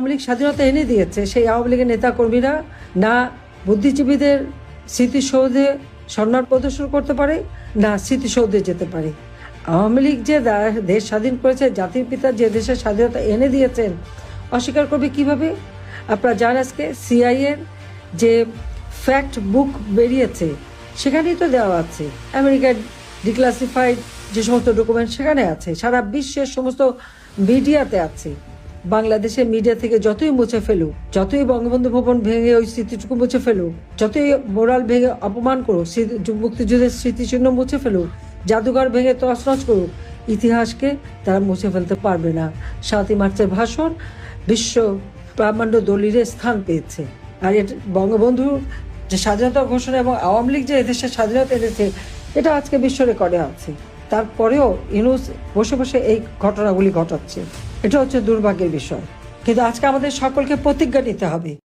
আওয়ামী লীগ স্বাধীনতা এনে দিয়েছে, সেই আওয়ামী লীগের নেতাকর্মীরা না বুদ্ধিজীবীদের স্মৃতিসৌধে সম্মান প্রদর্শন করতে পারে, না স্মৃতিসৌধে যেতে পারে। আওয়ামী লীগ যে দেশ স্বাধীন করেছে, জাতির পিতা যে দেশের স্বাধীনতা এনে দিয়েছেন, অস্বীকার করবে কিভাবে? আপনারা জানেন আজকে সিআইএর যে ফ্যাক্ট বুক বেরিয়েছে সেখানেই তো দেওয়া আছে, আমেরিকার ডিক্লাসিফাইড যে সমস্ত ডকুমেন্ট সেখানে আছে, সারা বিশ্বের সমস্ত মিডিয়াতে আছে। বাংলাদেশের মিডিয়া থেকে যতই মুছে ফেলুক, যতই বঙ্গবন্ধু ভবন ভেঙে ওই স্মৃতিটুকু মুছে ফেলুক, যতই মোরাল ভেঙে অপমান করুক, মুক্তিযুদ্ধের স্মৃতিচিহ্ন মুছে ফেলুক, জাদুঘর ভেঙে তছনছ করুক, ইতিহাসকে তারা মুছে ফেলতে পারবে না। ৭ই মার্চের ভাষণ বিশ্ব প্রামাণ্য দলিলে স্থান পেয়েছে। আর এটা বঙ্গবন্ধুর যে স্বাধীনতা ঘোষণা এবং আওয়ামী লীগ যে এদেশের স্বাধীনতা এনেছে, এটা আজকে বিশ্ব রেকর্ডে আছে। তারপরেও ইউনূস বসে বসে এই ঘটনাগুলি ঘটাচ্ছে। এটা হচ্ছে দুর্ভাগ্যের বিষয়। কিন্তু আজকে আমাদের সকলকে প্রতিজ্ঞা নিতে হবে।